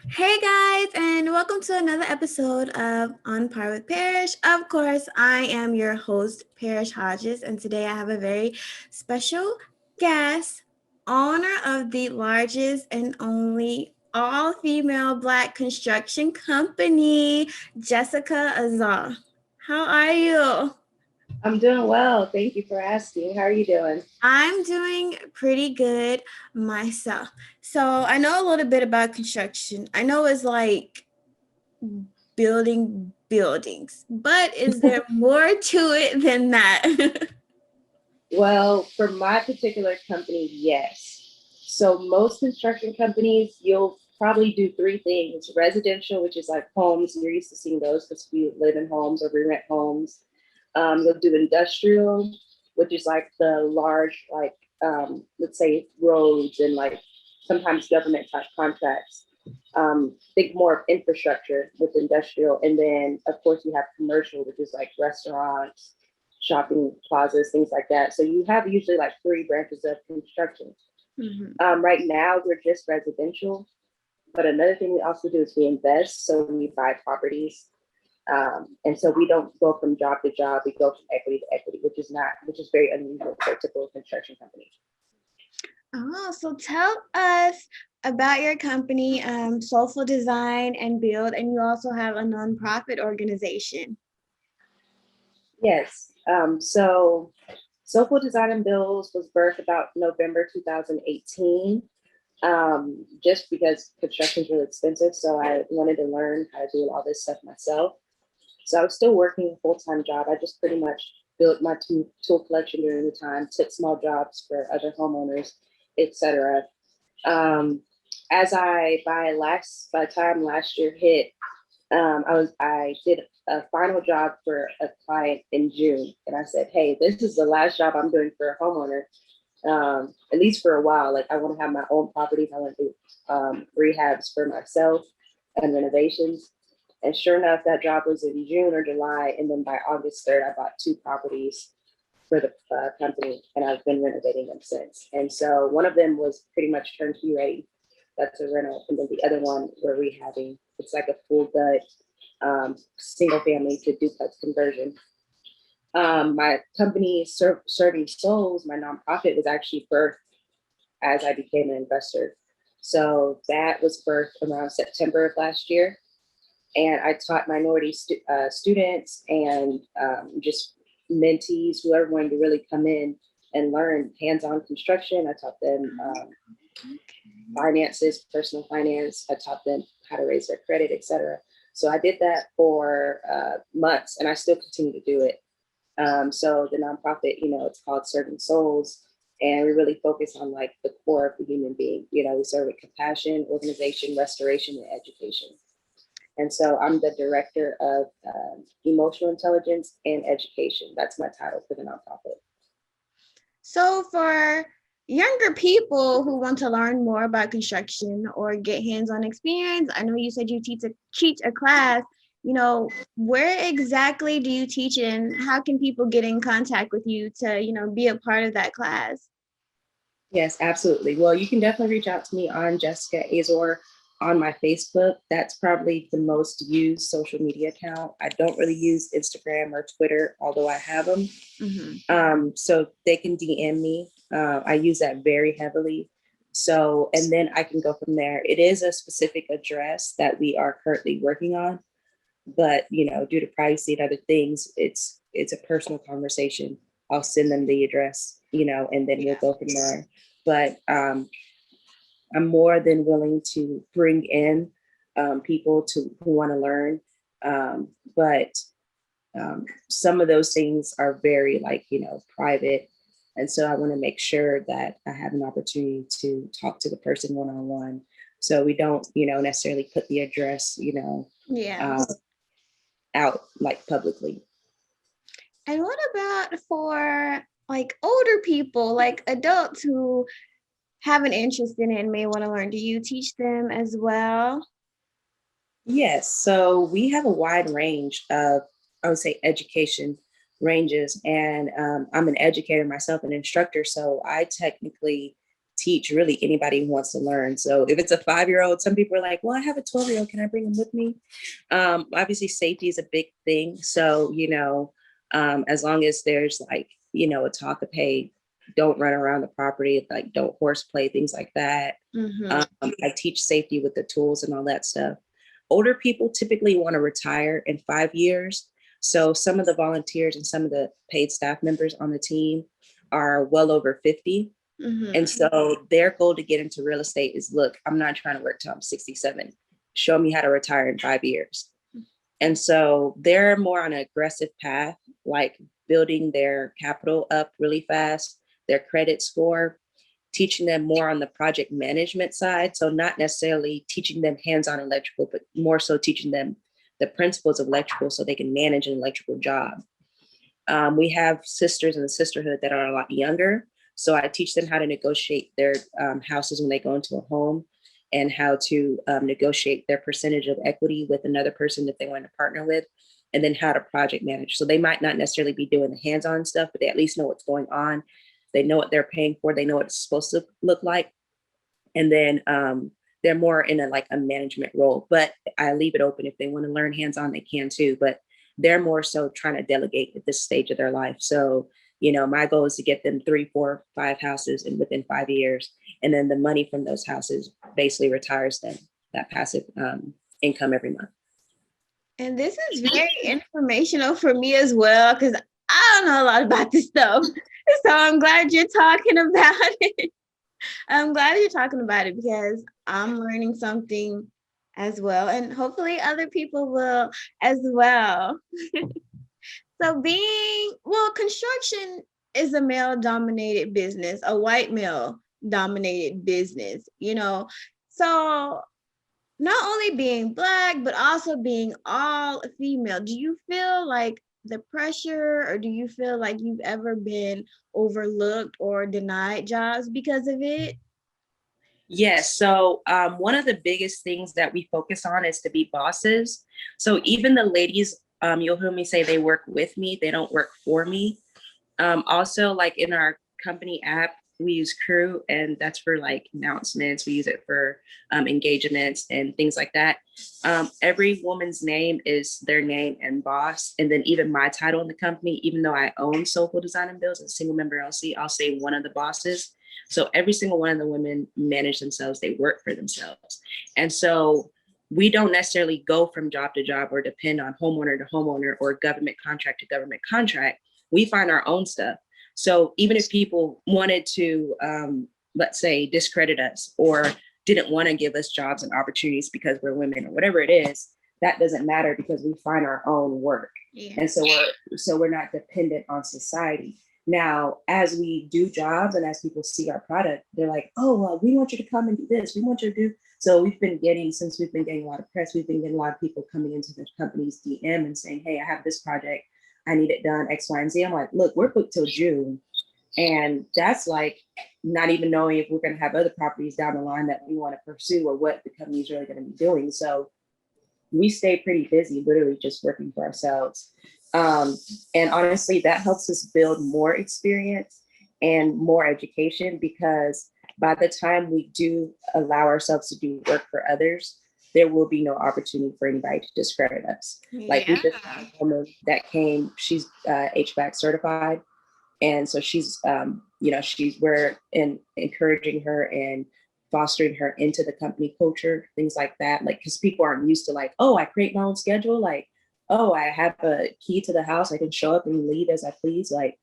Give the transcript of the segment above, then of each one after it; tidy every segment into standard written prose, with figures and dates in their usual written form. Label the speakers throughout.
Speaker 1: Hey guys, and welcome to another episode of On Par with Parish. Of course, I am your host, Parish Hodges, and today I have a very special guest, owner of the largest and only all-female Black construction company, Jessica Azor. How are you?
Speaker 2: I'm doing well. Thank you for asking. How are you doing?
Speaker 1: I'm doing pretty good myself. So I know a little bit about construction. I know it's like building buildings. But is there more to it than that?
Speaker 2: Well, for my particular company, yes. So most construction companies, you'll probably do three things: residential, which is like homes. You're used to seeing those because we live in homes or we rent homes. You'll do industrial, which is like the large, like let's say roads and like sometimes government type contracts. Think more of infrastructure with industrial, and then of course you have commercial, which is like restaurants, shopping plazas, things like that. So you have usually like three branches of construction.
Speaker 1: Mhm.
Speaker 2: Right now we're just residential, but another thing we also do is we invest. So we buy properties, and so we don't go from job to job. We go from equity to equity, which is very unusual for a typical construction company.
Speaker 1: Oh, so tell us about your company, Soulful Design and Build, and you also have a nonprofit organization.
Speaker 2: Yes. So Soulful Design and Build was birthed about November 2018. Just because construction is really expensive, so I wanted to learn how to do all this stuff myself. So I was still working a full-time job. I just pretty much built my tool collection during the time, took small jobs for other homeowners, etc. Um, as I by the time last year hit, I did a final job for a client in June, and I said, "Hey, this is the last job I'm doing for a homeowner, at least for a while. Like I want to have my own properties. I want to do rehabs for myself and renovations." And sure enough, that job was in June or July, and then by August 3rd, I bought two properties for the company, and I've been renovating them since. And so one of them was pretty much turnkey ready. That's a rental, and then the other one we're rehabbing. It's like a full gut single family to duplex conversion. My company, Serving Souls, my nonprofit, was actually birthed as I became an investor. So that was birthed around September of last year. And I taught minority students and just mentees, whoever wanted to really come in and learn hands-on construction. I taught them finances, personal finance. I taught them how to raise their credit, etc. So I did that for months, and I still continue to do it. So the nonprofit, it's called Serving Souls, and we really focus on like the core of the human being. We serve with compassion, organization, restoration, and education. And so I'm the director of emotional intelligence and education. That's my title for the nonprofit.
Speaker 1: So for younger people who want to learn more about construction or get hands-on experience, I know you said you teach a class. Where exactly do you teach it, and how can people get in contact with you to, be a part of that class?
Speaker 2: Yes, absolutely. Well, you can definitely reach out to me on Jessica Azor on my Facebook. That's probably the most used social media account. I don't really use Instagram or Twitter, although I have them.
Speaker 1: Mm-hmm.
Speaker 2: So they can DM me. I use that very heavily. So, and then I can go from there. It is a specific address that we are currently working on, but due to privacy and other things, it's a personal conversation. I'll send them the address, and then we'll
Speaker 1: Yeah.
Speaker 2: go from there. But I'm more than willing to bring in people who want to learn, but some of those things are very like private, and so I want to make sure that I have an opportunity to talk to the person one-on-one, so we don't necessarily put the address
Speaker 1: Yeah.
Speaker 2: uh, out like publicly.
Speaker 1: And what about for like older people, like adults who have an interest in it and may want to learn? Do you teach them as well?
Speaker 2: Yes, so we have a wide range of, I would say, education ranges, and I'm an educator myself, an instructor, so I technically teach really anybody who wants to learn. So if it's a 5-year-old, some people are like, well, I have a 12-year-old, can I bring him with me? Obviously safety is a big thing. So, as long as there's like, a talk of, hey, don't run around the property, like don't horseplay, things like that. I teach safety with the tools and all that stuff. Older people typically want to retire in 5 years. So some of the volunteers and some of the paid staff members on the team are well over 50. And so their goal to get into real estate is, look, I'm not trying to work till I'm 67. Show me how to retire in 5 years. And so they're more on an aggressive path, like building their capital up really fast, their credit score, teaching them more on the project management side. So not necessarily teaching them hands-on electrical, but more so teaching them the principles of electrical so they can manage an electrical job. We have sisters in the sisterhood that are a lot younger. So I teach them how to negotiate their houses when they go into a home, and how to negotiate their percentage of equity with another person that they want to partner with, and then how to project manage. So they might not necessarily be doing the hands-on stuff, but they at least know what's going on. They know what they're paying for. They know what it's supposed to look like. And then they're more in a management role, but I leave it open. If they want to learn hands-on, they can too, but they're more so trying to delegate at this stage of their life. So, my goal is to get them 3, 4, 5 houses and within 5 years. And then the money from those houses basically retires them that passive income every month.
Speaker 1: And this is very informational for me as well, because I don't know a lot about this stuff. So I'm glad you're talking about it. I'm glad you're talking about it because I'm learning something as well. And hopefully other people will as well. So construction is a male dominated business, a white male dominated business, So not only being Black, but also being all female, do you feel like the pressure, or do you feel like you've ever been overlooked or denied jobs because of it?
Speaker 2: Yes. So one of the biggest things that we focus on is to be bosses. So even the ladies, you'll hear me say they work with me, they don't work for me. Also, like in our company app, we use Crew, and that's for like announcements. We use it for engagements and things like that. Every woman's name is their name and boss. And then even my title in the company, even though I own Soulful Design and Build as a single member LLC, I'll say one of the bosses. So every single one of the women manage themselves, they work for themselves. And so we don't necessarily go from job to job or depend on homeowner to homeowner or government contract to government contract. We find our own stuff. So even if people wanted to, let's say, discredit us or didn't want to give us jobs and opportunities because we're women or whatever it is, that doesn't matter because we find our own work. Yeah. And so we're not dependent on society. Now, as we do jobs and as people see our product, they're like, oh, well, we want you to come and do this. We want you to do. So since we've been getting a lot of press, we've been getting a lot of people coming into the company's DM and saying, hey, I have this project. I need it done X, Y, and Z. I'm like, look, we're booked till June. And that's like not even knowing if we're going to have other properties down the line that we want to pursue or what the company is really going to be doing. So we stay pretty busy, literally just working for ourselves. And honestly, that helps us build more experience and more education, because by the time we do allow ourselves to do work for others, there will be no opportunity for anybody to discredit us. Yeah. Like we just had a woman that came, she's HVAC certified. And so we're encouraging her and fostering her into the company culture, things like that. Like, because people aren't used to like, oh, I create my own schedule. Like, oh, I have a key to the house. I can show up and leave as I please. Like,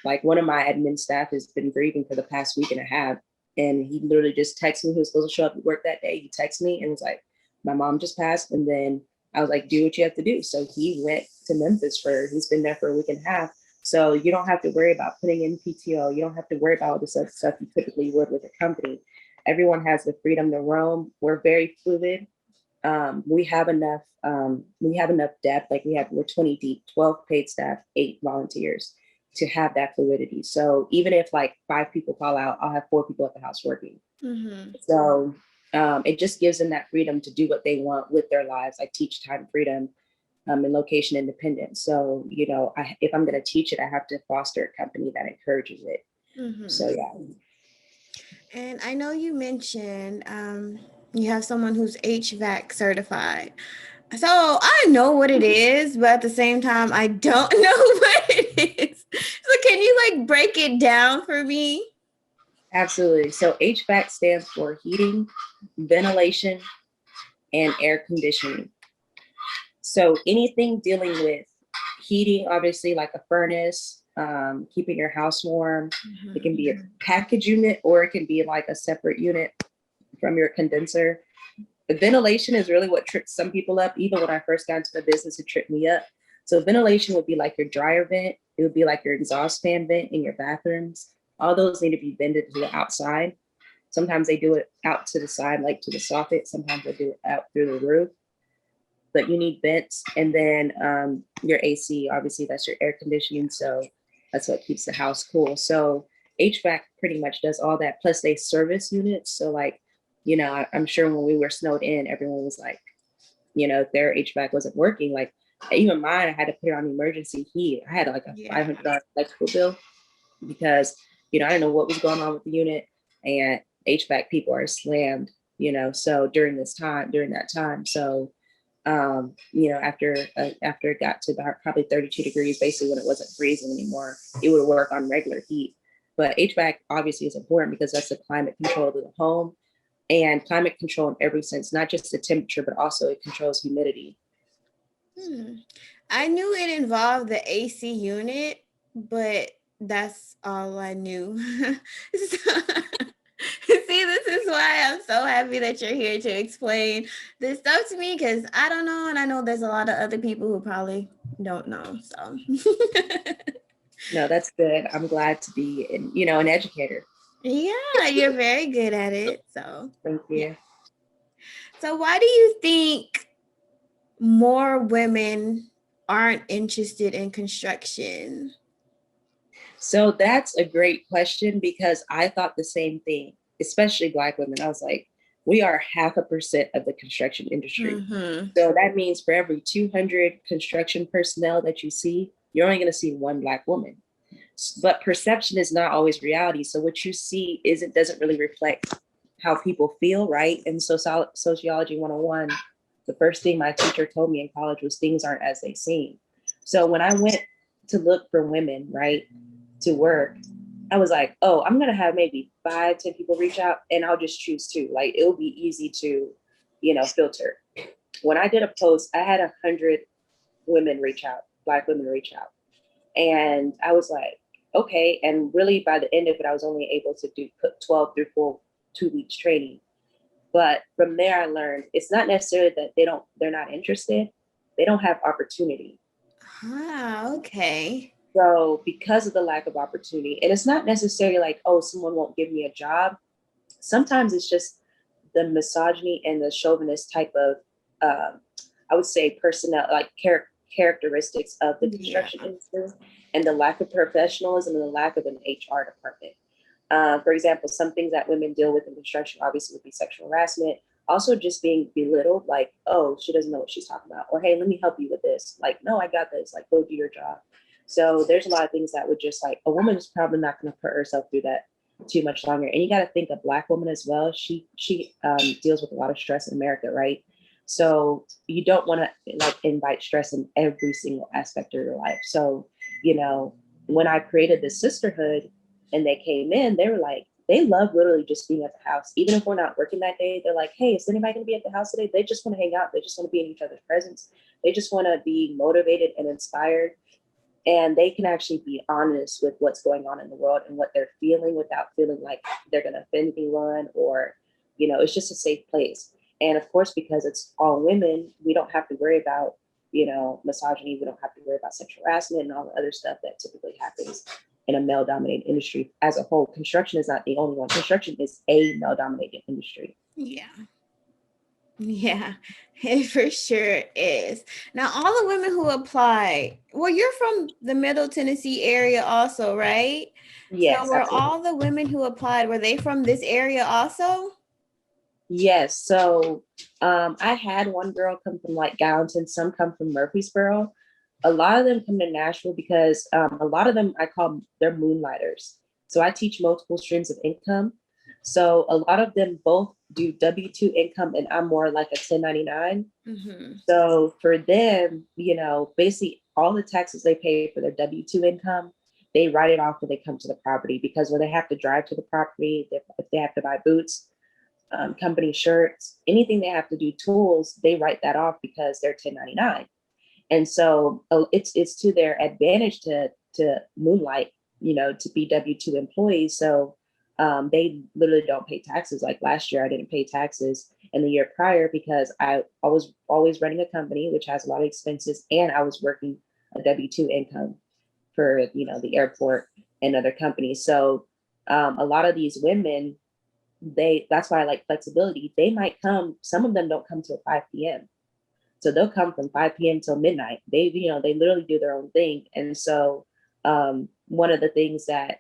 Speaker 2: like one of my admin staff has been grieving for the past week and a half. And he literally just texted me. He was supposed to show up at work that day. He texted me and was like, my mom just passed. And then I was like, do what you have to do. So he went to Memphis he's been there for a week and a half. So you don't have to worry about putting in PTO. You don't have to worry about all this other stuff you typically would with a company. Everyone has the freedom to roam. We're very fluid. We have enough depth. Like we're 20 deep, 12 paid staff, 8 volunteers to have that fluidity. So even if like 5 people call out, I'll have 4 people at the house working. Mm-hmm. So it just gives them that freedom to do what they want with their lives. I teach time freedom and location independence. So, if I'm going to teach it, I have to foster a company that encourages it. Mm-hmm. So, yeah.
Speaker 1: And I know you mentioned you have someone who's HVAC certified. So I know what it is, but at the same time, I don't know what it is. So can you like break it down for me?
Speaker 2: Absolutely. So HVAC stands for heating, ventilation, and air conditioning. So anything dealing with heating, obviously like a furnace, keeping your house warm. It can be a package unit or it can be like a separate unit from your condenser. The ventilation is really what trips some people up. Even when I first got into the business, it tripped me up. So ventilation would be like your dryer vent. It would be like your exhaust fan vent in your bathrooms. All those need to be vented to the outside. Sometimes they do it out to the side, like to the soffit. Sometimes they do it out through the roof. But you need vents, and then your AC, obviously that's your air conditioning. So that's what keeps the house cool. So HVAC pretty much does all that. Plus they service units. So like, I'm sure when we were snowed in, everyone was like, if their HVAC wasn't working, like even mine, I had to put it on emergency heat. I had like a
Speaker 1: Yeah.
Speaker 2: $500 electrical bill because, I didn't know what was going on with the unit, and HVAC people are slammed, so during that time. So after it got to about probably 32 degrees, basically when it wasn't freezing anymore, it would work on regular heat. But HVAC obviously is important because that's the climate control of the home, and climate control in every sense, not just the temperature, but also it controls humidity.
Speaker 1: I knew it involved the AC unit, but that's all I knew. See, this is why I'm so happy that you're here to explain this stuff to me because I don't know, and I know there's a lot of other people who probably don't know. So,
Speaker 2: No, that's good. I'm glad to be an educator.
Speaker 1: yeah, you're very good at it. So,
Speaker 2: Thank
Speaker 1: yeah.
Speaker 2: you.
Speaker 1: So, why do you think more women aren't interested in construction?
Speaker 2: So that's a great question because I thought the same thing, especially Black women. I was like, we are 0.5% of the construction industry.
Speaker 1: Mm-hmm.
Speaker 2: So that means for every 200 construction personnel that you see, you're only going to see one Black woman. But perception is not always reality. So what you see doesn't really reflect how people feel, right? And so sociology 101, the first thing my teacher told me in college was things aren't as they seem. So when I went to look for women, right, to work, I was like, oh, I'm gonna have maybe 5, 10 people reach out, and I'll just choose two. Like it'll be easy to, filter. When I did a post, I had 100 women reach out, Black women reach out, and I was like, okay. And really, by the end of it, I was only able to put 12 through full 2 weeks training. But from there, I learned it's not necessarily that they're not interested; they don't have opportunity.
Speaker 1: Ah, okay.
Speaker 2: So because of the lack of opportunity, and it's not necessarily like, oh, someone won't give me a job. Sometimes it's just the misogyny and the chauvinist type of, I would say, personnel, like characteristics of the
Speaker 1: Yeah.
Speaker 2: construction industry, and the lack of professionalism and the lack of an HR department. For example, some things that women deal with in construction obviously would be sexual harassment, also just being belittled, like, oh, she doesn't know what she's talking about, or hey, let me help you with this. Like, no, I got this. Like, go do your job. So there's a lot of things that would just like a woman is probably not going to put herself through that too much longer. And you got to think a Black woman as well. She deals with a lot of stress in America, right? So you don't want to like invite stress in every single aspect of your life. So when I created this sisterhood, and they came in, they were like, they love literally just being at the house. Even if we're not working that day, they're like, hey, is anybody going to be at the house today? They just want to hang out. They just want to be in each other's presence. They just want to be motivated and inspired. And they can actually be honest with what's going on in the world and what they're feeling without feeling like they're going to offend anyone, or, it's just a safe place. And of course, because it's all women, we don't have to worry about, misogyny. We don't have to worry about sexual harassment and all the other stuff that typically happens in a male dominated industry as a whole. Construction is not the only one. Construction is a male dominated industry.
Speaker 1: Yeah. Yeah, it for sure is. Now, all the women who apply, well, you're from the Middle Tennessee area also, right? So
Speaker 2: Yes,
Speaker 1: were
Speaker 2: absolutely.
Speaker 1: all the women who applied, were they from this area also?
Speaker 2: Yes. So I had one girl come from like Gallatin, some come from Murfreesboro. A lot of them come to Nashville because a lot of them, I call them, they're moonlighters. So I teach multiple streams of income. So a lot of them both do W-2 income, and I'm more like a 1099.
Speaker 1: Mm-hmm.
Speaker 2: So for them, basically all the taxes they pay for their W-2 income, they write it off when they come to the property, because when they have to drive to the property, if they have to buy boots, company shirts, anything they have to do, tools, they write that off because they're 1099. And so it's to their advantage to moonlight, to be W-2 employees. So they literally don't pay taxes. Like last year, I didn't pay taxes, and the year prior, because I was always running a company which has a lot of expenses, and I was working a W-2 income for the airport and other companies. So a lot of these women, that's why I like flexibility. They might come, some of them don't come till 5 p.m. So they'll come from 5 p.m. till midnight. They literally do their own thing. And so one of the things that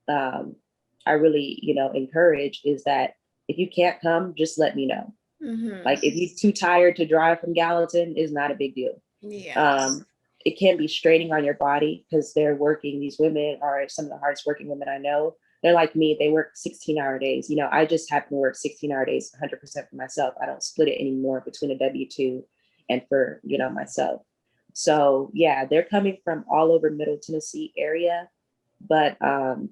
Speaker 2: um, I really, encourage is that if you can't come, just let me know.
Speaker 1: Mm-hmm.
Speaker 2: Like if you're too tired to drive from Gallatin, is not a big deal.
Speaker 1: Yeah.
Speaker 2: It can be straining on your body, because they're working. These women are some of the hardest working women I know. They're like me. They work 16-hour days. I just happen to work 16-hour days 100% for myself. I don't split it anymore between a W-2 and for, myself. So yeah, they're coming from all over Middle Tennessee area, but I'm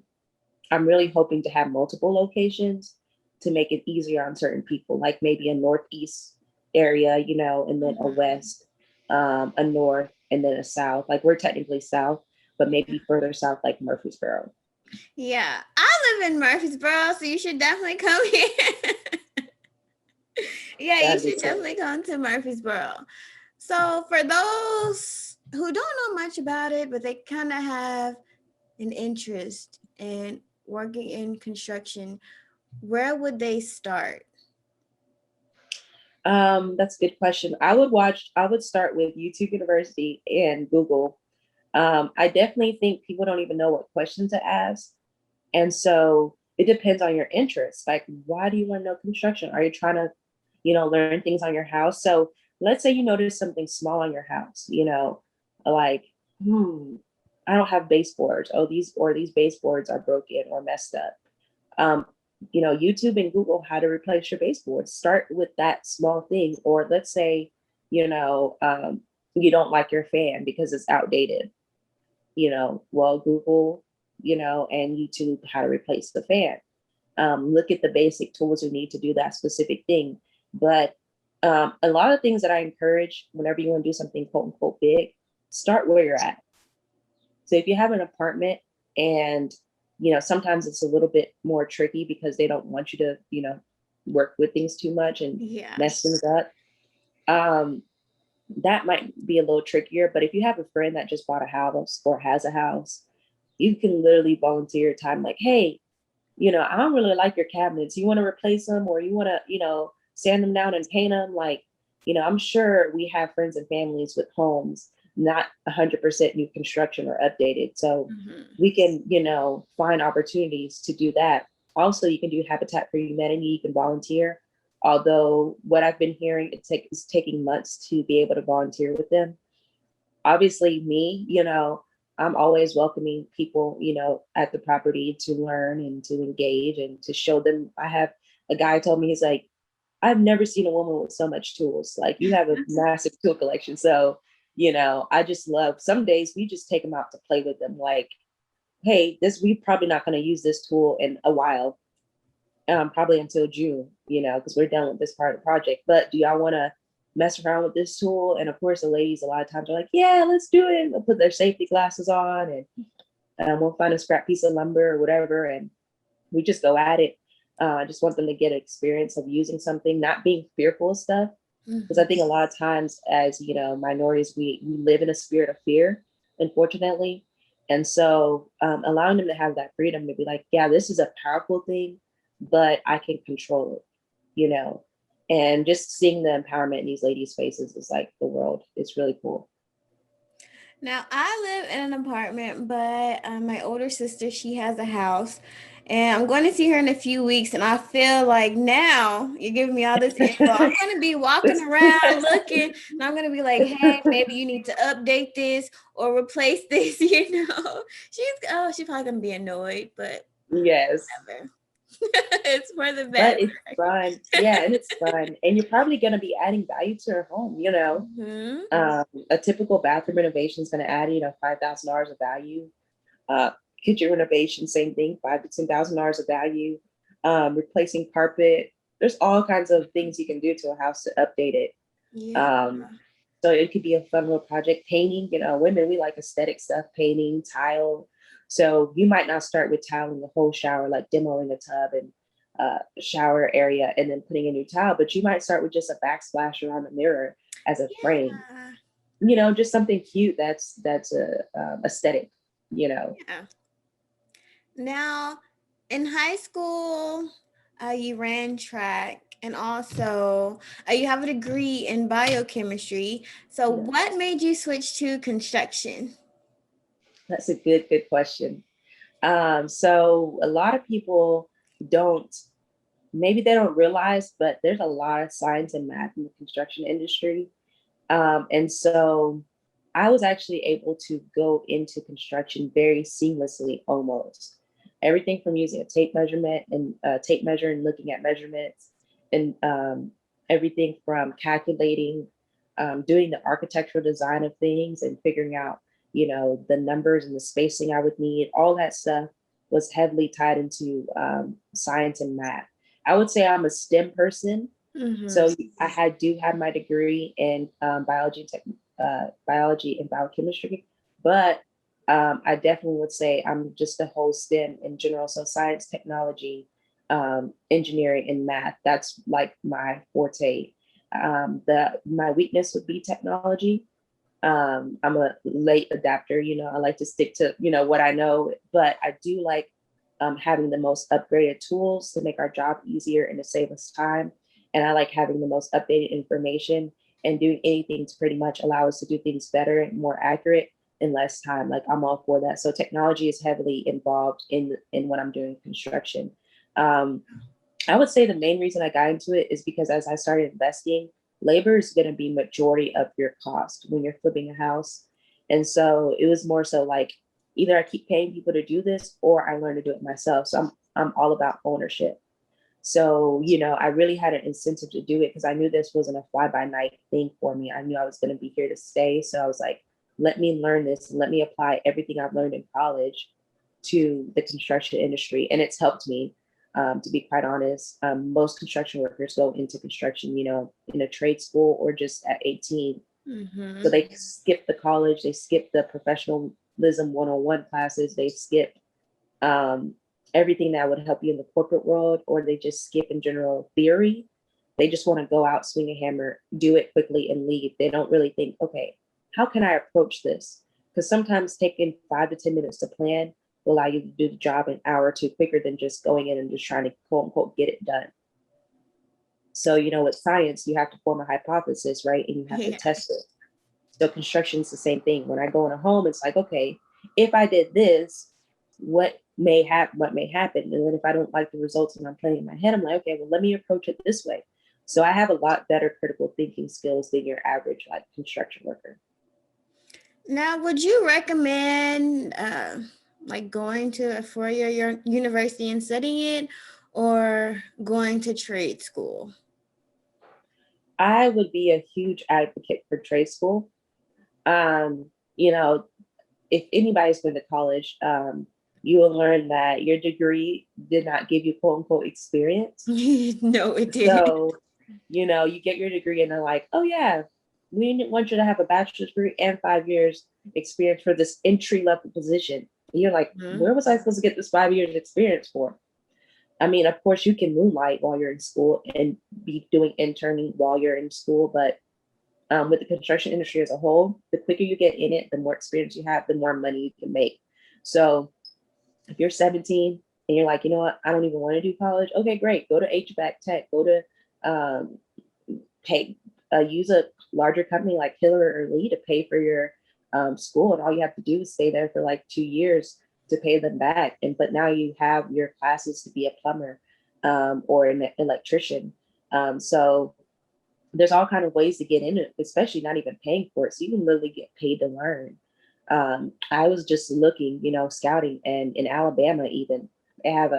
Speaker 2: really hoping to have multiple locations to make it easier on certain people, like maybe a northeast area, and then a west, a north, and then a south. Like we're technically south, but maybe further south, like Murfreesboro.
Speaker 1: Yeah, I live in Murfreesboro, so you should definitely come here. Yeah, you
Speaker 2: That'd be
Speaker 1: should
Speaker 2: cool.
Speaker 1: definitely come to Murfreesboro. So for those who don't know much about it, but they kind of have an interest in working in construction, where would they start?
Speaker 2: That's a good question. I would start with YouTube University and Google. I definitely think people don't even know what questions to ask. And so it depends on your interests. Like, why do you want to know construction? Are you trying to, learn things on your house? So let's say you notice something small on your house, like, I don't have baseboards. Oh, these baseboards are broken or messed up. Um, YouTube and Google how to replace your baseboards. Start with that small thing. Or let's say, you don't like your fan because it's outdated. Well, Google, and YouTube how to replace the fan. Look at the basic tools you need to do that specific thing. But a lot of things that I encourage whenever you want to do something quote unquote big, start where you're at. So if you have an apartment and, sometimes it's a little bit more tricky because they don't want you to, work with things too much and mess things up. Um, that might be a little trickier. But if you have a friend that just bought a house or has a house, you can literally volunteer time like, hey, I don't really like your cabinets. You want to replace them, or you want to, sand them down and paint them? Like, I'm sure we have friends and families with homes not 100% new construction or updated. So we can, find opportunities to do that. Also, you can do Habitat for Humanity. You can volunteer. Although what I've been hearing, it's taking months to be able to volunteer with them. Obviously, me, I'm always welcoming people, at the property to learn and to engage and to show them. I have a guy told me, he's like, I've never seen a woman with so much tools. Like you have a massive tool collection. So, I just love, some days we just take them out to play with them. Like, hey, we're probably not going to use this tool in a while, probably until June, because we're done with this part of the project. But do y'all want to mess around with this tool? And of course, the ladies a lot of times are like, yeah, let's do it. They'll put their safety glasses on, and we'll find a scrap piece of lumber or whatever, and we just go at it. I just want them to get an experience of using something, not being fearful of stuff. Because I think a lot of times as, minorities, we live in a spirit of fear, unfortunately. And so allowing them to have that freedom to be like, yeah, this is a powerful thing, but I can control it, and just seeing the empowerment in these ladies' faces is like the world. It's really cool.
Speaker 1: Now, I live in an apartment, but my older sister, she has a house. And I'm going to see her in a few weeks. And I feel like now you're giving me all this info. I'm going to be walking around looking, and I'm going to be like, hey, maybe you need to update this or replace this, She's probably going to be annoyed, but
Speaker 2: Yes.
Speaker 1: whatever. It's for the
Speaker 2: but
Speaker 1: best.
Speaker 2: it's fun. Yeah, and it's fun. And you're probably going to be adding value to your home, you know.
Speaker 1: Hmm.
Speaker 2: A typical bathroom renovation is going to add, you know, $5,000 of value. Uh, Kitchen renovation, same thing, $5,000 to $10,000 of value. Replacing carpet. There's all kinds of things you can do to a house to update it.
Speaker 1: Yeah.
Speaker 2: Um, so it could be a fun little project. Painting, you know, women, we like aesthetic stuff, painting, tile. So you might not start with tiling the whole shower, like demoing a tub and shower area and then putting a new tile, but you might start with just a backsplash around the mirror as a frame.
Speaker 1: Yeah.
Speaker 2: You know, just something cute that's a aesthetic. You know,
Speaker 1: Yeah. Now, in high school, you ran track and also you have a degree in biochemistry. So,
Speaker 2: yeah,
Speaker 1: what made you switch to construction?
Speaker 2: that's a good question. So a lot of people don't maybe they don't realize, but there's a lot of science and math in the construction industry. And so I was actually able to go into construction very seamlessly almost. Everything from using a tape measurement and tape measure and looking at measurements, and everything from calculating, doing the architectural design of things and figuring out, you know, the numbers and the spacing I would need. All that stuff was heavily tied into science and math. I would say I'm a STEM person,
Speaker 1: Mm-hmm.
Speaker 2: so do have my degree in biology and biochemistry, but I definitely would say I'm just a whole STEM in general. So science, technology, engineering, and math. That's like my forte. The my weakness would be technology. I'm a late adapter. You know, I like to stick to, you know, what I know, but I do like having the most upgraded tools to make our job easier and to save us time. And I like having the most updated information and doing anything to pretty much allow us to do things better and more accurate in less time. Like I'm all for that. So technology is heavily involved in what I'm doing construction. Um, I would say the main reason I got into it is because as I started investing, labor is going to be majority of your cost when you're flipping a house. And so it was more so like either I keep paying people to do this or I learn to do it myself. So I'm all about ownership. So, you know, I really had an incentive to do it because I knew this wasn't a fly by night thing for me. I knew I was going to be here to stay. So I was like, let me learn this and let me apply everything I've learned in college to the construction industry. And it's helped me, to be quite honest. Most construction workers go into construction, you know, in a trade school or just at 18. So
Speaker 1: Mm-hmm.
Speaker 2: they skip the college, they skip the professionalism 101 classes, they skip um, everything that would help you in the corporate world, or they just skip in general theory. They just want to go out, swing a hammer, do it quickly, and leave. They don't really think, okay, how can I approach this? Because sometimes taking 5 to 10 minutes to plan will allow you to do the job an hour or two quicker than just going in and just trying to quote unquote get it done. So, you know, with science, you have to form a hypothesis, right? And you have to
Speaker 1: Yeah.
Speaker 2: test it. So construction is the same thing. When I go in a home, it's like, okay, if I did this, what may happen? And then if I don't like the results and I'm planning in my head, I'm like, okay, well, let me approach it this way. So I have a lot better critical thinking skills than your average like construction worker.
Speaker 1: Now, would you recommend like going to a four-year university and studying it, or going to trade school?
Speaker 2: I would be a huge advocate for trade school. You know, if anybody's been to college, you will learn that your degree did not give you quote unquote experience.
Speaker 1: No, it didn't.
Speaker 2: So, you know, you get your degree and they're like, oh, yeah, we want you to have a bachelor's degree and 5 years experience for this entry level position. And you're like,
Speaker 1: Mhm.
Speaker 2: where was I supposed to get this 5 years experience for? I mean, of course, you can moonlight while you're in school and be doing interning while you're in school, but with the construction industry as a whole, the quicker you get in it, the more experience you have, the more money you can make. So if you're 17 and you're like, you know what, I don't even want to do college. Okay, great. Go to HVAC tech. Go to um, pay. Use a larger company like Hiller or Lee to pay for your school, and all you have to do is stay there for like 2 years to pay them back. And but now you have your classes to be a plumber or an electrician. So there's all kind of ways to get in it, especially not even paying for it. So you can literally get paid to learn. I was just looking, you know, scouting, and in Alabama, even they have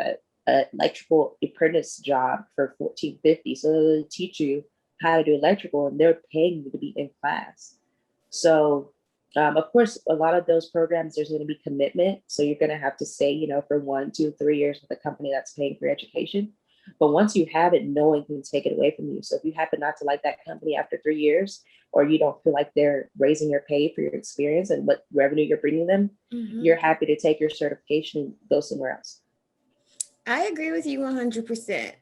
Speaker 2: an electrical apprentice job for $14.50. So they'll teach you how to do electrical, and they're paying you to be in class. So, of course, a lot of those programs, there's going to be commitment. So you're going to have to stay, for 1, 2, 3 years with a company that's paying for your education. But once you have it, no one can take it away from you. So if you happen not to like that company after 3 years, or you don't feel like they're raising your pay for your experience and what revenue you're bringing them, you're happy to take your certification and go somewhere else.
Speaker 1: I agree with you 100%.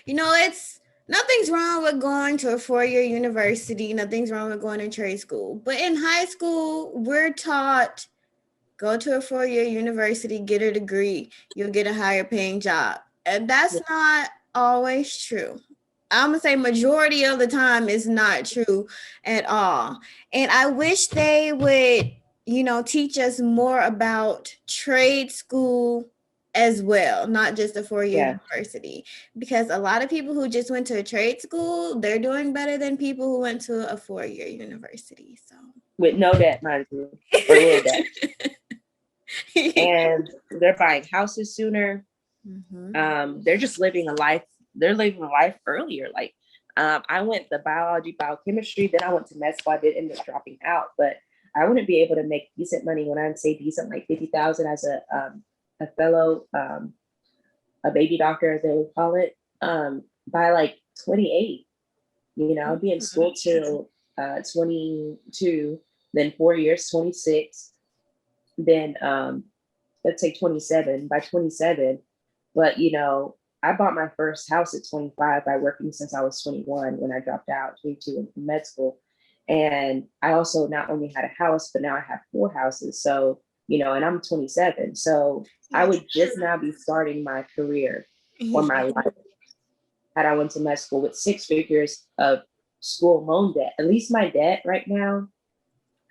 Speaker 1: It's nothing's wrong with going to a 4-year university. Nothing's wrong with going to trade school. But in high school, we're taught go to a 4-year university, get a degree, you'll get a higher paying job. And that's not always true. I'm going to say majority of the time is not true at all. And I wish they would, teach us more about trade school as well, not just a 4-year university. Because a lot of people who just went to a trade school, they're doing better than people who went to a 4-year university. So
Speaker 2: with no debt, mind you, or little debt. And they're buying houses sooner. They're just living a life. They're living a life earlier. Like I went the biology, biochemistry, then I went to med school. I did end up dropping out, but I wouldn't be able to make decent money. When I say decent, like 50,000 as a fellow, a baby doctor, as they would call it, by like 28. I'd be in school till 22, then 4 years, 26, then let's say 27, by 27. But I bought my first house at 25 by working since I was 21 when I dropped out, 22 in med school. And I also not only had a house, but now I have 4 houses. So, and I'm 27. So I would just now be starting my career or my life had I went to med school with 6 figures of school loan debt. At least my debt right now,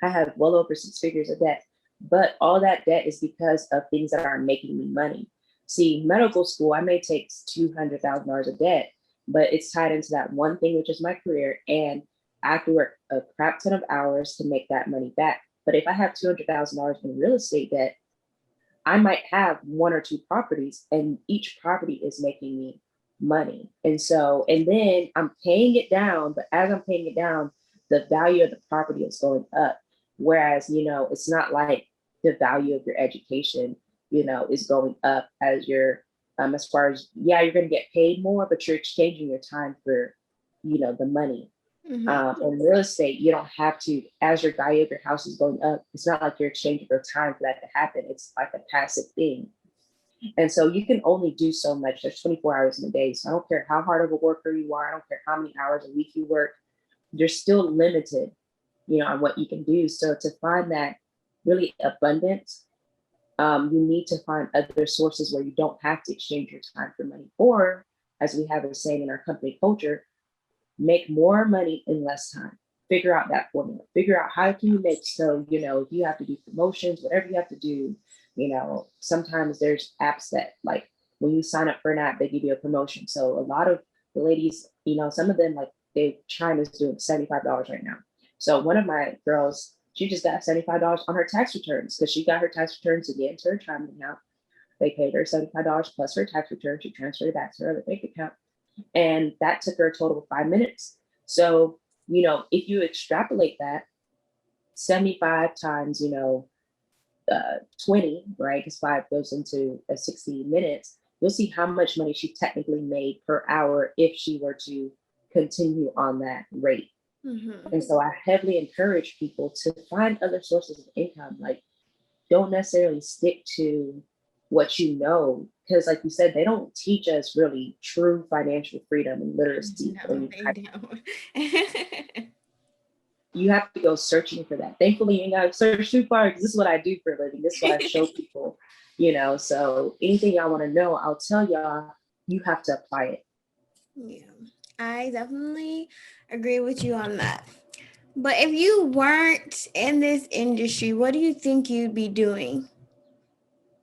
Speaker 2: I have well over 6 figures of debt. But all that debt is because of things that aren't making me money. See, medical school, I may take $200,000 of debt, but it's tied into that one thing, which is my career. And I have to work a crap ton of hours to make that money back. But if I have $200,000 in real estate debt, I might have 1 or 2 properties, and each property is making me money. And then I'm paying it down, but as I'm paying it down, the value of the property is going up. Whereas, it's not like the value of your education, is going up as as far as, you're going to get paid more, but you're exchanging your time for, the money. In real estate, you don't have to, as your value of your house is going up, it's not like you're exchanging your time for that to happen. It's like a passive thing. And so you can only do so much. There's 24 hours in a day. So I don't care how hard of a worker you are. I don't care how many hours a week you work. You're still limited, on what you can do. So to find that really abundance, you need to find other sources where you don't have to exchange your time for money. Or, as we have a saying in our company culture, make more money in less time. Figure out that formula. Figure out how can you make so, if you have to do promotions, whatever you have to do, sometimes there's apps that, like, when you sign up for an app, they give you a promotion. So a lot of the ladies, some of them, like, China's doing $75 right now. So one of my girls, she just got $75 on her tax returns because she got her tax returns again to her Chime account. They paid her $75 plus her tax return. She transferred it back to her other bank account. And that took her a total of 5 minutes. So, if you extrapolate that, 75 times, 20, right? Because 5 goes into 60 minutes. You'll see how much money she technically made per hour if she were to continue on that rate. And so I heavily encourage people to find other sources of income. Like, don't necessarily stick to what because like you said, they don't teach us really true financial freedom and literacy.
Speaker 1: No, they don't.
Speaker 2: You have to go searching for that. Thankfully, you ain't got to search too far because this is what I do for a living. This is what I show people, so anything y'all want to know, I'll tell y'all, you have to apply it.
Speaker 1: Yeah, I definitely agree with you on that. But if you weren't in this industry, what do you think you'd be doing?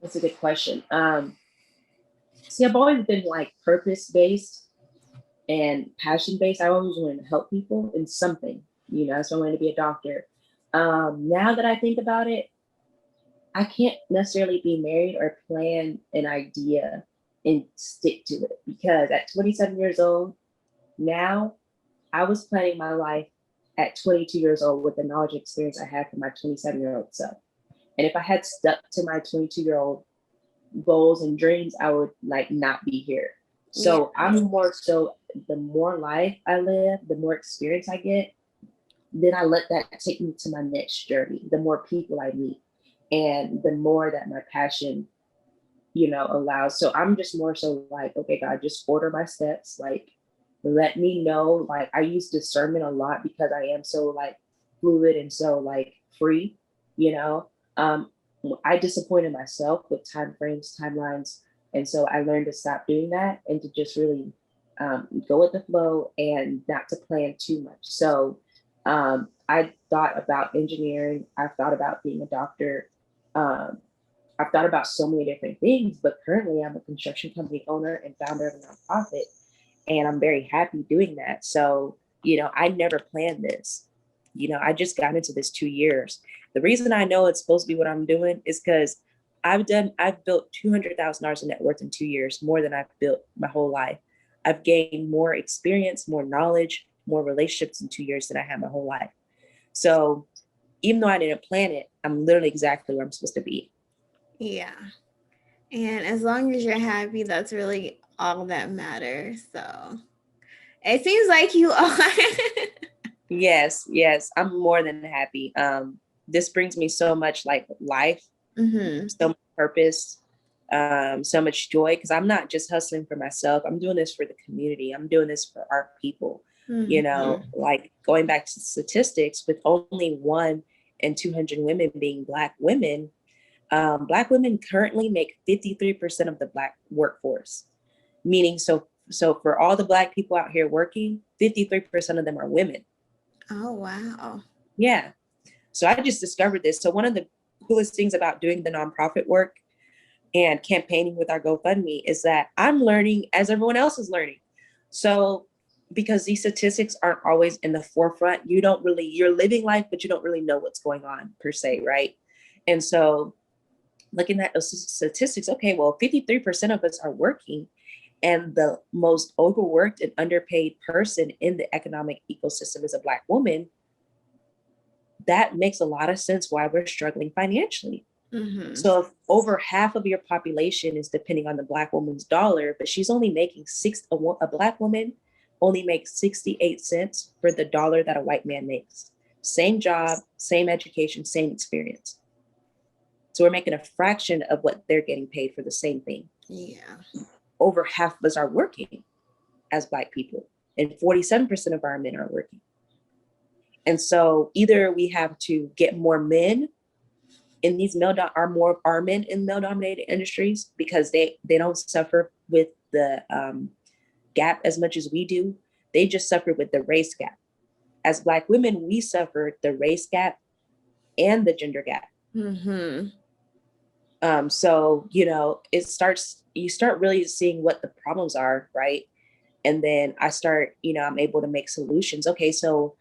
Speaker 2: That's a good question. See, I've always been like purpose-based and passion-based. I always wanted to help people in something, so I wanted to be a doctor. Now that I think about it, I can't necessarily be married or plan an idea and stick to it. Because at 27 years old, now I was planning my life at 22 years old with the knowledge and experience I had from my 27-year-old self. And if I had stuck to my 22-year-old goals and dreams, I would like not be here. So
Speaker 1: Yeah.
Speaker 2: I'm more so, the more life I live, the more experience I get, then I let that take me to my next journey. The more people I meet and the more that my passion, allows. So I'm just more so like, okay, God, just order my steps. Like, let me know. Like, I use discernment a lot because I am so like fluid and so like free, you know. Um, I disappointed myself with time frames, timelines. And so I learned to stop doing that and to just really go with the flow and not to plan too much. So I thought about engineering. I thought about being a doctor. Um, I've thought about so many different things, but currently I'm a construction company owner and founder of a nonprofit, and I'm very happy doing that. So, I never planned this. I just got into this 2 years. The reason I know it's supposed to be what I'm doing is because I've built $200,000 in net worth in 2 years, more than I've built my whole life. I've gained more experience, more knowledge, more relationships in 2 years than I had my whole life. So even though I didn't plan it, I'm literally exactly where I'm supposed to be.
Speaker 1: Yeah. And as long as you're happy, that's really all that matters. So it seems like you are.
Speaker 2: Yes, I'm more than happy. This brings me so much like life,
Speaker 1: Mm-hmm.
Speaker 2: so much purpose, so much joy, because I'm not just hustling for myself. I'm doing this for the community. I'm doing this for our people.
Speaker 1: Mm-hmm.
Speaker 2: Like going back to statistics, with only 1 in 200 women being Black women, Black women currently make 53% of the Black workforce. Meaning, so for all the Black people out here working, 53% of them are women.
Speaker 1: Oh, wow.
Speaker 2: Yeah. So I just discovered this. So one of the coolest things about doing the nonprofit work and campaigning with our GoFundMe is that I'm learning as everyone else is learning. So because these statistics aren't always in the forefront, you're living life, but you don't really know what's going on per se, right? And so looking at those statistics, okay, well, 53% of us are working, and the most overworked and underpaid person in the economic ecosystem is a Black woman. That makes a lot of sense why we're struggling financially.
Speaker 1: Mm-hmm.
Speaker 2: So if over half of your population is depending on the Black woman's dollar, but she's only making a Black woman only makes 68 cents for the dollar that a white man makes. Same job, same education, same experience. So we're making a fraction of what they're getting paid for the same thing.
Speaker 1: Yeah.
Speaker 2: Over half of us are working as Black people, and 47% of our men are working. And so either we have to get more men in these are men in male dominated industries, because they don't suffer with the gap as much as we do. They just suffer with the race gap. As Black women, we suffer the race gap and the gender gap.
Speaker 1: Mm-hmm.
Speaker 2: So you start really seeing what the problems are, right? And then I'm able to make solutions. Okay, so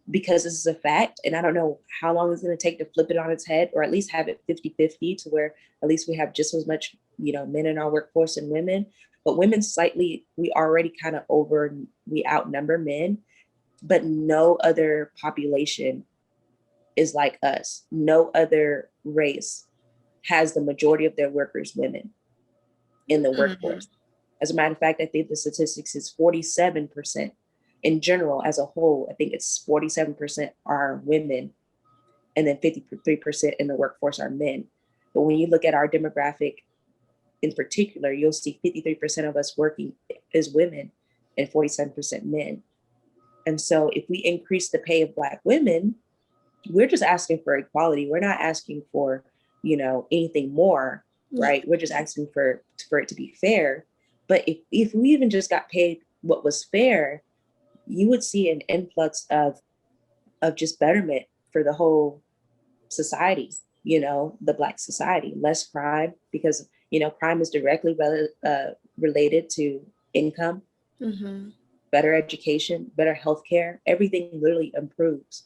Speaker 2: because this is a fact, and I don't know how long it's going to take to flip it on its head, or at least have it 50-50, to where at least we have just as much, men in our workforce and women. But women slightly, we already kind of we outnumber men, but no other population is like us. No other race has the majority of their workers women in the
Speaker 1: Mm-hmm.
Speaker 2: workforce. As a matter of fact, I think the statistics is 47% in general as a whole. I think it's 47% are women, and then 53% in the workforce are men. But when you look at our demographic in particular, you'll see 53% of us working is women and 47% men. And so if we increase the pay of Black women, we're just asking for equality. We're not asking for, anything more,
Speaker 1: Yeah.
Speaker 2: right? We're just asking for it to be fair. But if we even just got paid what was fair, you would see an influx of just betterment for the whole society, the Black society. Less crime, because crime is directly related to income.
Speaker 1: Mm-hmm.
Speaker 2: Better education, better healthcare. Everything literally improves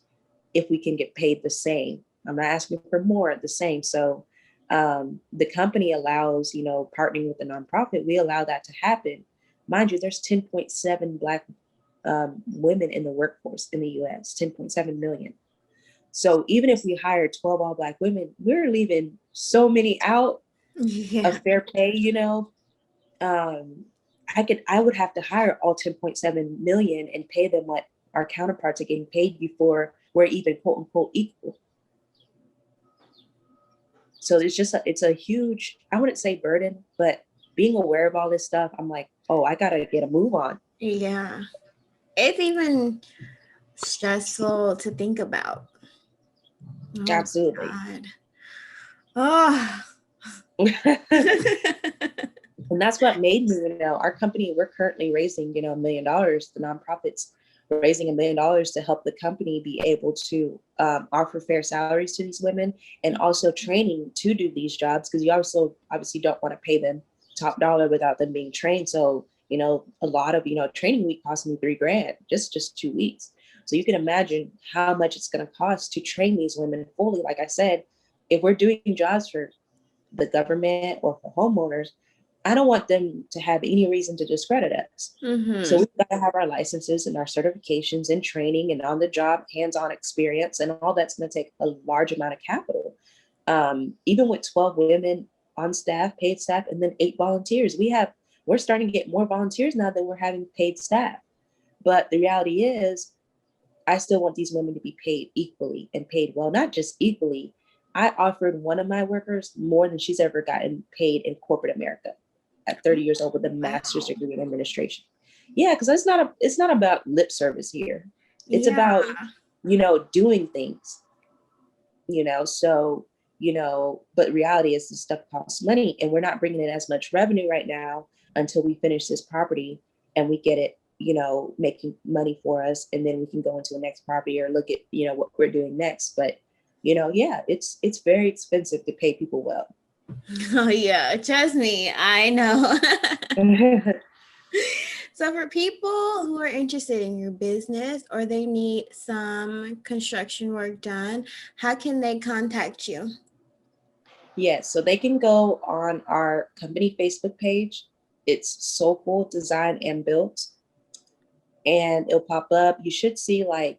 Speaker 2: if we can get paid the same. I'm not asking for more, the same. So The company allows, partnering with a nonprofit, we allow that to happen. Mind you, there's 10.7 Black women in the workforce in the US, 10.7 million. So even if we hire 12 all Black women, we're leaving so many out of fair pay, I would have to hire all 10.7 million and pay them what our counterparts are getting paid before we're even quote unquote equal. So it's a huge, I wouldn't say burden, but being aware of all this stuff, I'm like, oh, I gotta get a move on.
Speaker 1: Yeah. It's even stressful to think about. Oh,
Speaker 2: Absolutely.
Speaker 1: God. Oh.
Speaker 2: And that's what made me, our company, we're currently raising, $1 million. The nonprofits raising $1 million to help the company be able to offer fair salaries to these women, and also training to do these jobs, because you also obviously don't want to pay them top dollar without them being trained. So, a lot of, training week cost me $3,000, just 2 weeks. So you can imagine how much it's going to cost to train these women fully. Like I said, if we're doing jobs for the government or for homeowners, I don't want them to have any reason to discredit us.
Speaker 1: Mm-hmm.
Speaker 2: So we've got to have our licenses and our certifications and training and on the job, hands-on experience, and all that's going to take a large amount of capital. Even with 12 women on staff, paid staff, and then 8 volunteers, we're starting to get more volunteers now than we're having paid staff. But the reality is, I still want these women to be paid equally and paid well, not just equally. I offered one of my workers more than she's ever gotten paid in corporate America at 30 years old with a master's degree in administration. Yeah, because it's not about lip service here. It's about, doing things, so, but reality is this stuff costs money, and we're not bringing in as much revenue right now until we finish this property and we get it, making money for us. And then we can go into the next property or look at, what we're doing next. But, yeah, it's very expensive to pay people well.
Speaker 1: Oh, yeah. Trust me. I know. So for people who are interested in your business or they need some construction work done, how can they contact you?
Speaker 2: Yes, so they can go on our company Facebook page. It's Soulful Design and Build. And it'll pop up. You should see like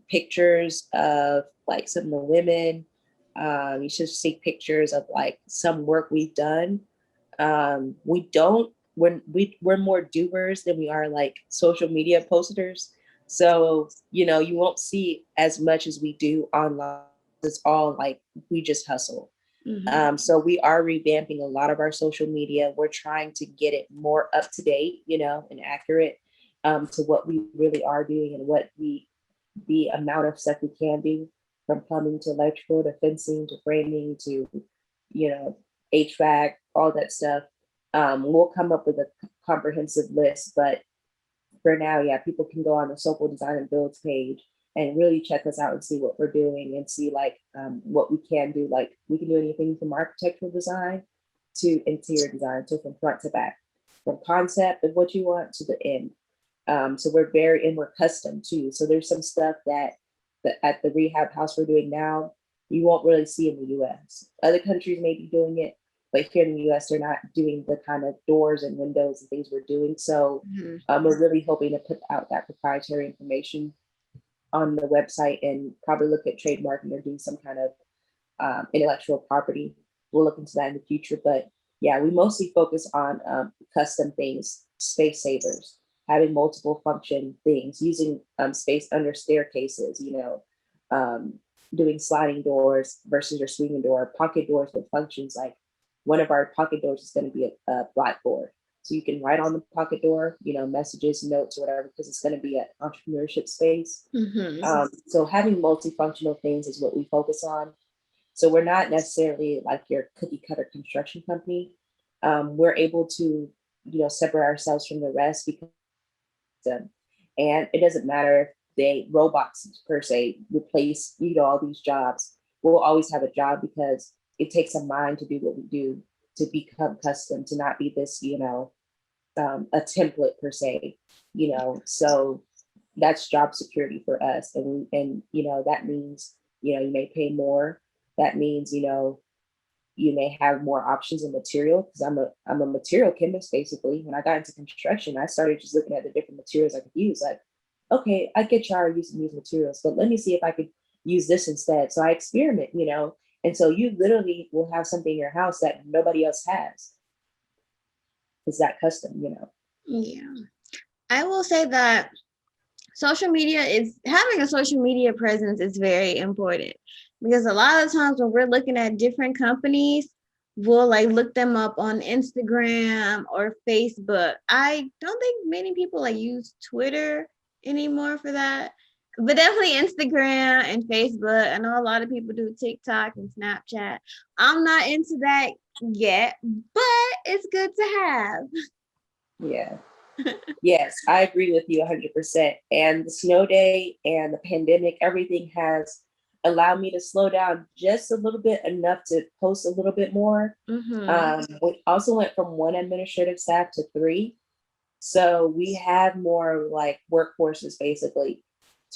Speaker 2: pictures of like some of the women. You should see pictures of like some work we've done. We're more doers than we are like social media posters. So, you won't see as much as we do online. It's all like we just hustle.
Speaker 1: Mm-hmm.
Speaker 2: So we are revamping a lot of our social media. We're trying to get it more up to date, and accurate to what we really are doing and the amount of stuff we can do, from plumbing to electrical to fencing to framing to, HVAC, all that stuff. We'll come up with a comprehensive list, but for now, yeah, people can go on the Soulful Design and Builds page and really check us out and see what we're doing and see like what we can do. Like we can do anything from architectural design to interior design, so from front to back, from concept of what you want to the end. So we're custom too. So there's some stuff that at the rehab house we're doing now, you won't really see in the US. Other countries may be doing it, but here in the US, they're not doing the kind of doors and windows and things we're doing. So we're really hoping to put out that proprietary information on the website and probably look at trademarking or doing some kind of intellectual property. We'll look into that in the future. But yeah, we mostly focus on custom things, space savers, having multiple function things, using space under staircases, doing sliding doors versus your swinging door, pocket doors with functions. Like one of our pocket doors is going to be a blackboard. So you can write on the pocket door, messages, notes, or whatever, because it's going to be an entrepreneurship space.
Speaker 1: Mm-hmm.
Speaker 2: So having multifunctional things is what we focus on. So we're not necessarily like your cookie cutter construction company. We're able to, separate ourselves from the rest because and it doesn't matter if they robots per se replace, all these jobs. We'll always have a job because it takes a mind to do what we do, to become custom, to not be this, a template per se, so that's job security for us. And that means, you may pay more. That means, you may have more options in material, because I'm a material chemist basically. When I got into construction, I started just looking at the different materials I could use. Like, okay, I get y'all are using these materials, but let me see if I could use this instead. So I experiment, and so you literally will have something in your house that nobody else has. It's that custom.
Speaker 1: Yeah. I will say that having a social media presence is very important, because a lot of times when we're looking at different companies, we'll like look them up on Instagram or Facebook. I don't think many people like use Twitter anymore for that, but definitely Instagram and Facebook. I know a lot of people do TikTok and Snapchat. I'm not into that yet, but it's good to have.
Speaker 2: Yeah. Yes, I agree with you 100%. And the snow day and the pandemic, everything has allowed me to slow down just a little bit, enough to post a little bit more. We also went from one administrative staff to three. So we have more like workforces basically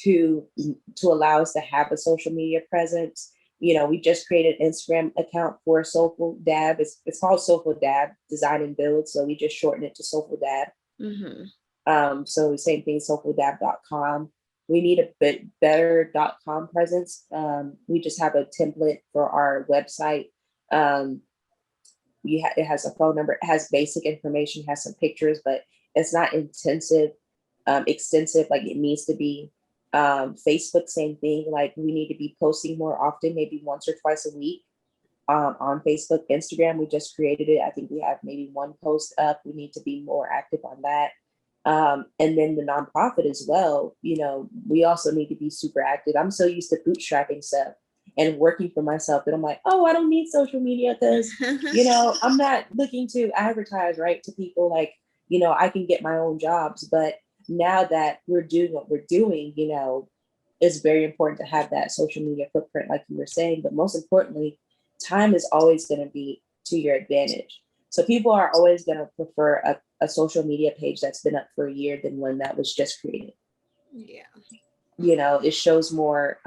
Speaker 2: to allow us to have a social media presence. We just created an Instagram account for Soulful Dab. It's called Soulful Dab Design and Build. So we just shortened it to Soulful Dab. So same thing, soulfuldab.com. We need a bit better .com presence. We just have a template for our website. It has a phone number, it has basic information, has some pictures, but it's not extensive like it needs to be. Facebook, same thing. Like we need to be posting more often, maybe once or twice a week. On Facebook. Instagram, we just created it. I think we have maybe one post up. We need to be more active on that. And then the nonprofit as well. We also need to be super active. I'm so used to bootstrapping stuff and working for myself that I'm like, oh, I don't need social media because, I'm not looking to advertise, right, to people. Like, I can get my own jobs. But now that we're doing what we're doing, it's very important to have that social media footprint, like you were saying. But most importantly, time is always going to be to your advantage. So people are always going to prefer a social media page that's been up for a year than one that was just created.
Speaker 1: Yeah.
Speaker 2: It shows more,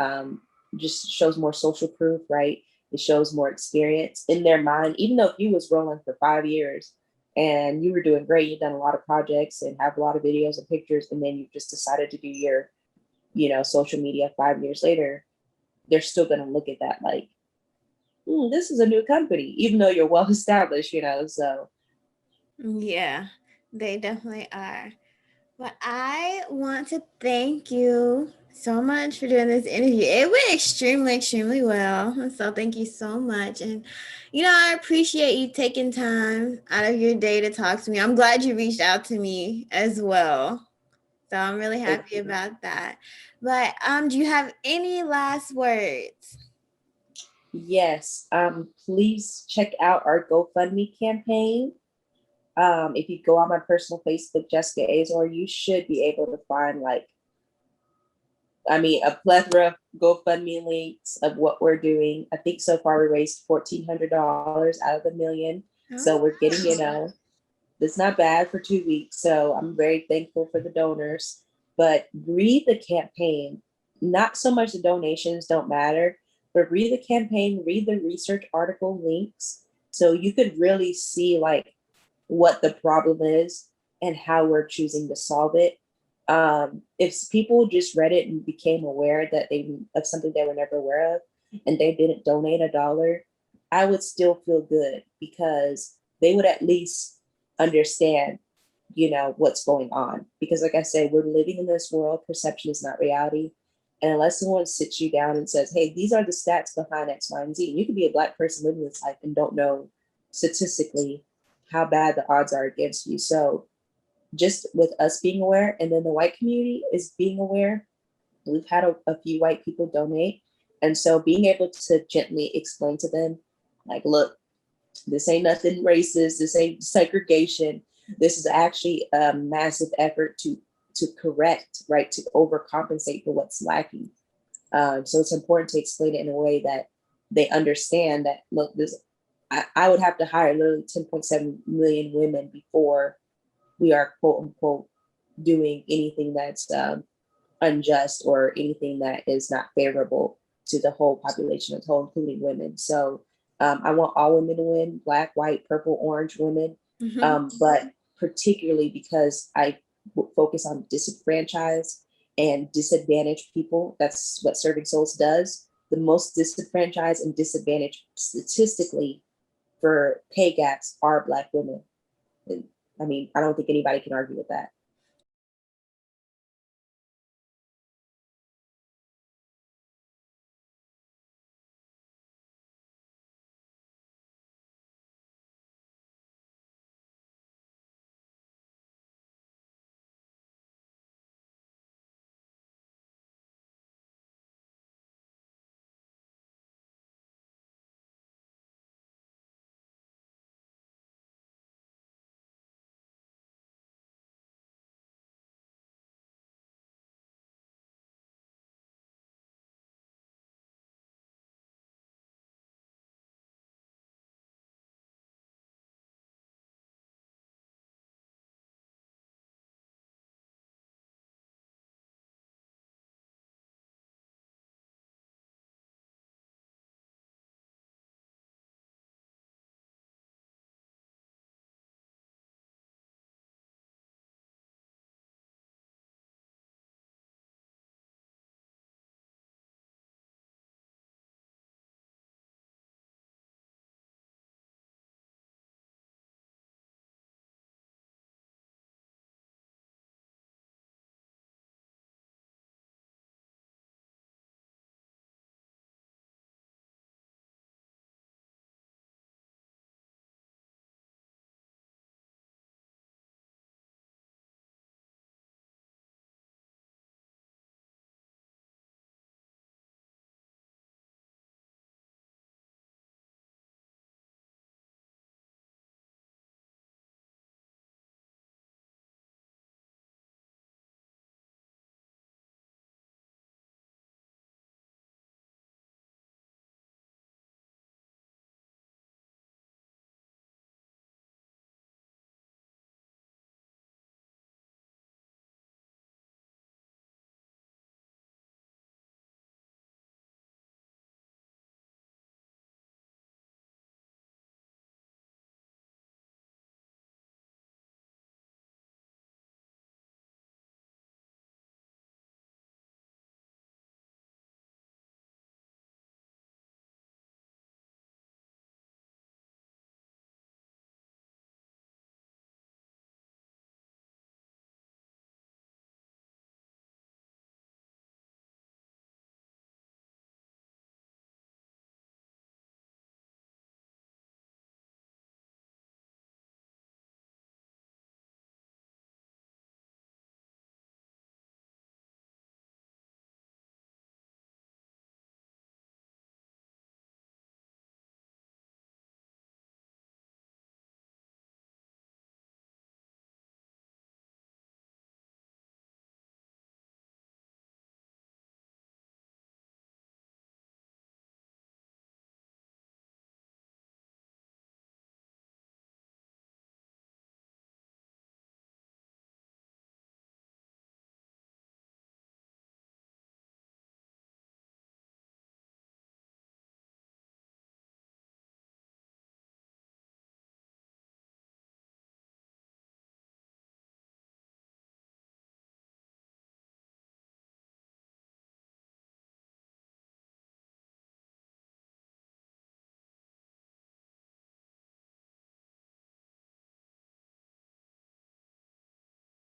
Speaker 2: just shows more social proof, right? It shows more experience in their mind. Even though if you was rolling for 5 years and you were doing great, you've done a lot of projects and have a lot of videos and pictures, and then you just decided to do your, social media 5 years later, they're still going to look at that like, this is a new company, even though you're well established, so.
Speaker 1: Yeah, they definitely are. But I want to thank you so much for doing this interview. It went extremely, extremely well. So thank you so much. And, I appreciate you taking time out of your day to talk to me. I'm glad you reached out to me as well. So I'm really happy about that. But do you have any last words?
Speaker 2: Yes. Please check out our GoFundMe campaign. If you go on my personal Facebook, Jessica Azor, you should be able to find a plethora of GoFundMe links of what we're doing. I think so far we raised $1,400 out of the million. So we're getting, it's not bad for 2 weeks. So I'm very thankful for the donors. But read the campaign. Not so much the donations don't matter, but read the campaign, read the research article links. So you could really see what the problem is and how we're choosing to solve it. If people just read it and became aware of something they were never aware of, and they didn't donate $1, I would still feel good because they would at least understand, what's going on. Because like I said, we're living in this world, perception is not reality. And unless someone sits you down and says, hey, these are the stats behind X, Y, and Z, you could be a Black person living this life and don't know statistically how bad the odds are against you. So just with us being aware, and then the white community is being aware, we've had a few white people donate. And so being able to gently explain to them, like, look, this ain't nothing racist, this ain't segregation. This is actually a massive effort to correct, right, to overcompensate for what's lacking. So it's important to explain it in a way that they understand that, look, I would have to hire literally 10.7 million women before we are, quote unquote, doing anything that's unjust or anything that is not favorable to the whole population as whole, including women. So I want all women to win, Black, white, purple, orange women, but particularly because I focus on disenfranchised and disadvantaged people. That's what Serving Souls does. The most disenfranchised and disadvantaged statistically for pay gaps are Black women. And, I mean, I don't think anybody can argue with that.